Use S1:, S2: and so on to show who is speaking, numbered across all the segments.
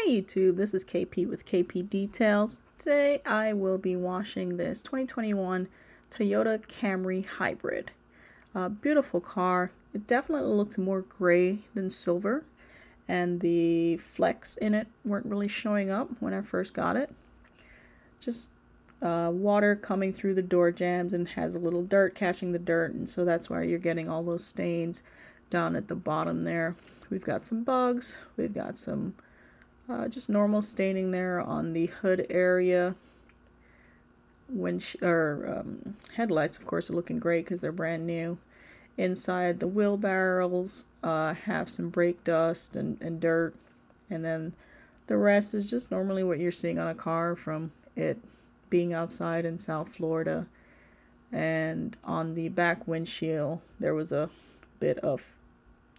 S1: Hi YouTube, this is KP with KP Details. Today I will be washing this 2021 Toyota Camry Hybrid. Beautiful car. It definitely looks more gray than silver, and the flecks in it weren't really showing up when I first got it. Just water coming through the door jambs and has a little dirt catching the dirt, and so that's why you're getting all those stains down at the bottom there. We've got some bugs, we've got some just normal staining there on the hood area. Headlights, of course, are looking great because they're brand new. Inside the wheel barrels have some brake dust and dirt, and then the rest is just normally what you're seeing on a car from it being outside in South Florida. And on the back windshield there was a bit of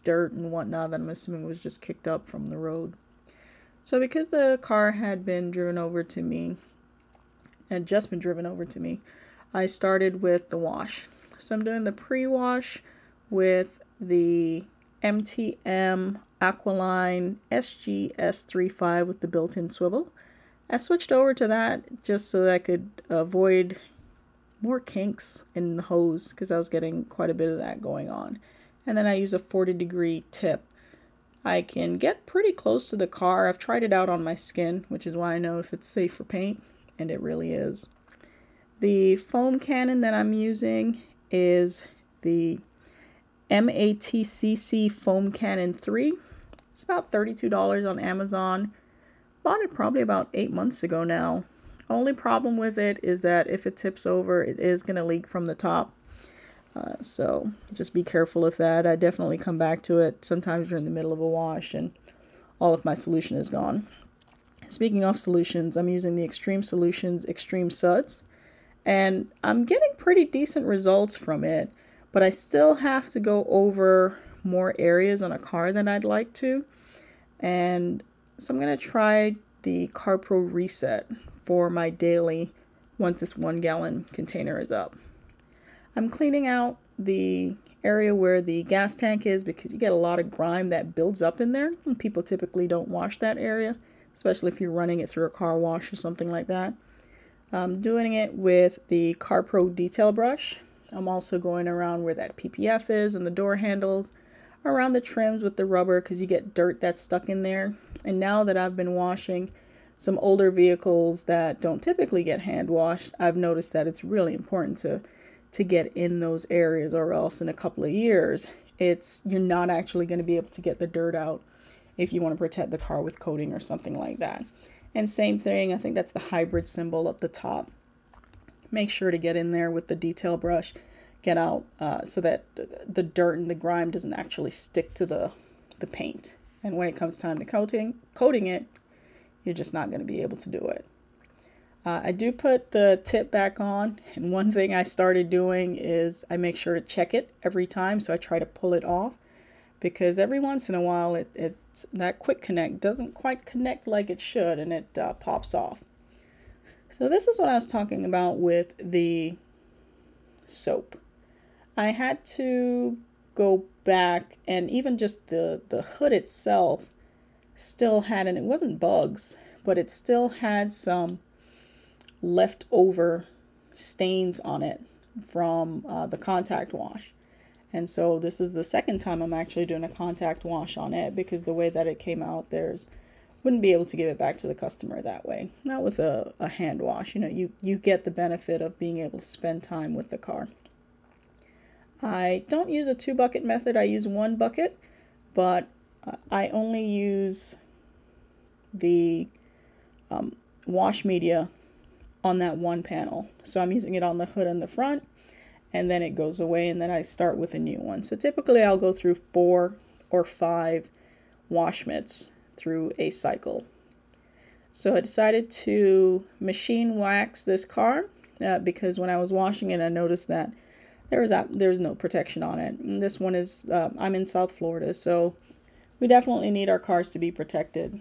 S1: dirt and whatnot that I'm assuming was just kicked up from the road. So because the car had been driven over to me, and just been driven over to me, I started with the wash. So I'm doing the pre-wash with the MTM Aqualine SGS35 with the built-in swivel. I switched over to that just so that I could avoid more kinks in the hose because I was getting quite a bit of that going on. And then I use a 40-degree tip. I can get pretty close to the car. I've tried it out on my skin, which is why I know if it's safe for paint, and it really is. The foam cannon that I'm using is the MATCC Foam Cannon 3. It's about $32 on Amazon. Bought it probably about 8 months ago now. Only problem with it is that if it tips over, it is going to leak from the top. So just be careful of that. I definitely come back to it sometimes during the middle of a wash and all of my solution is gone. Speaking of solutions, I'm using the Extreme Solutions Extreme Suds, and I'm getting pretty decent results from it, but I still have to go over more areas on a car than I'd like to. And so I'm going to try the Car Pro Reset for my daily once this 1 gallon container is up. I'm cleaning out the area where the gas tank is because you get a lot of grime that builds up in there, and people typically don't wash that area, especially if you're running it through a car wash or something like that. I'm doing it with the Car Pro detail brush. I'm also going around where that PPF is and the door handles, around the trims with the rubber because you get dirt that's stuck in there. And now that I've been washing some older vehicles that don't typically get hand washed, I've noticed that it's really important to get in those areas, or else in a couple of years you're not actually going to be able to get the dirt out if you want to protect the car with coating or something like that. And same thing, I think that's the hybrid symbol up the top. Make sure to get in there with the detail brush, get out so that the dirt and the grime doesn't actually stick to the paint. And when it comes time to coating it, you're just not going to be able to do it. I do put the tip back on, and one thing I started doing is I make sure to check it every time, so I try to pull it off, because every once in a while it's that quick connect doesn't quite connect like it should, and it pops off. So this is what I was talking about with the soap. I had to go back, and even just the hood itself still had, and it wasn't bugs, but it still had some leftover stains on it from the contact wash. And so this is the second time I'm actually doing a contact wash on it, because the way that it came out, wouldn't be able to give it back to the customer that way. Not with a hand wash. You know, you get the benefit of being able to spend time with the car. I don't use a 2-bucket method. I use 1 bucket, but I only use the wash media on that one panel. So I'm using it on the hood and the front, and then it goes away, and then I start with a new one. So typically I'll go through 4 or 5 wash mitts through a cycle. So I decided to machine wax this car because when I was washing it, I noticed that there was no protection on it. And this one is, I'm in South Florida, so we definitely need our cars to be protected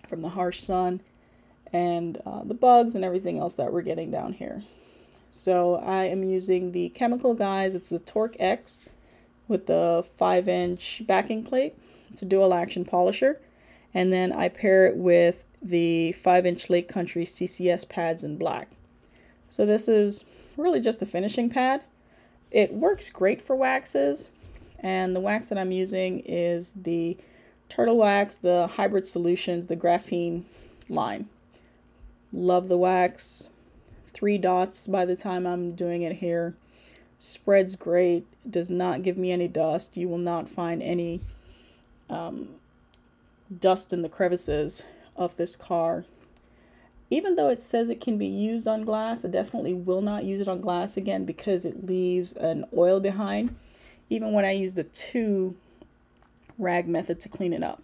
S1: from the harsh sun and the bugs and everything else that we're getting down here. So I am using the Chemical Guys. It's the Torque X with the 5-inch backing plate. It's a dual action polisher, And then I pair it with the 5-inch Lake Country CCS pads in black. So this is really just a finishing pad. It works great for waxes, and the wax that I'm using is the Turtle Wax, the Hybrid Solutions, the graphene line. Love the wax. 3 dots by the time I'm doing it here. Spreads great. Does not give me any dust. You will not find any dust in the crevices of this car. Even though it says it can be used on glass, I definitely will not use it on glass again because it leaves an oil behind, even when I used the 2 rag method to clean it up.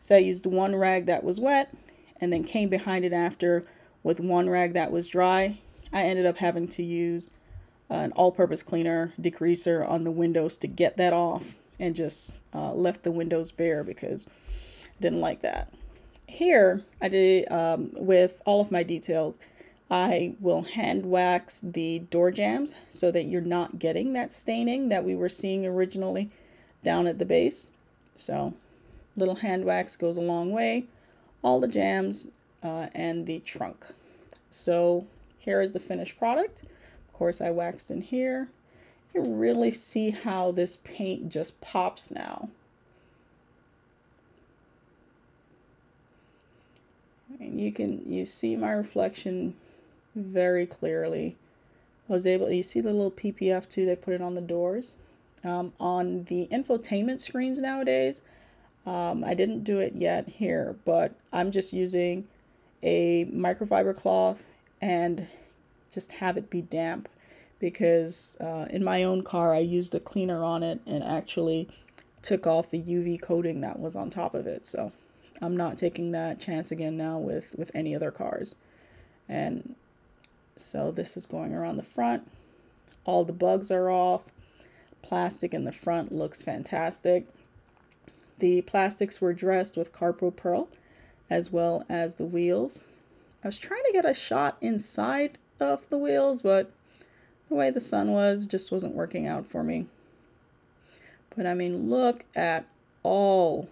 S1: So I used 1 rag that was wet and then came behind it after with 1 rag that was dry. I ended up having to use an all-purpose cleaner degreaser on the windows to get that off, and just left the windows bare because I didn't like that. Here I did, with all of my details, I will hand wax the door jambs so that you're not getting that staining that we were seeing originally down at the base. So little hand wax goes a long way. All the jambs and the trunk. So here is the finished product. Of course, I waxed in here. You can really see how this paint just pops now. And you see my reflection very clearly. You see the little PPF too, they put it on the doors. On the infotainment screens nowadays, I didn't do it yet here, but I'm just using a microfiber cloth and just have it be damp, because in my own car I used a cleaner on it and actually took off the UV coating that was on top of it. So I'm not taking that chance again now with any other cars. And so this is going around the front. All the bugs are off. Plastic in the front looks fantastic. The plastics were dressed with Carpro Pearl, as well as the wheels. I was trying to get a shot inside of the wheels, but the way the sun was just wasn't working out for me. But I mean, look at all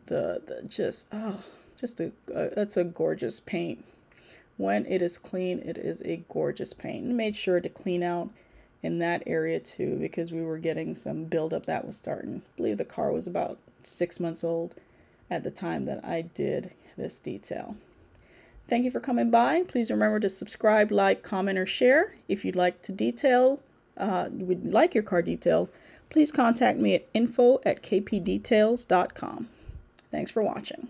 S1: that's a gorgeous paint. When it is clean, it is a gorgeous paint. And made sure to clean out in that area too, because we were getting some buildup that was starting. I believe the car was about 6 months old at the time that I did this detail. Thank you for coming by. Please remember to subscribe, like, comment, or share. If you'd like to would like your car detailed, please contact me at info@kpdetails.com. Thanks for watching.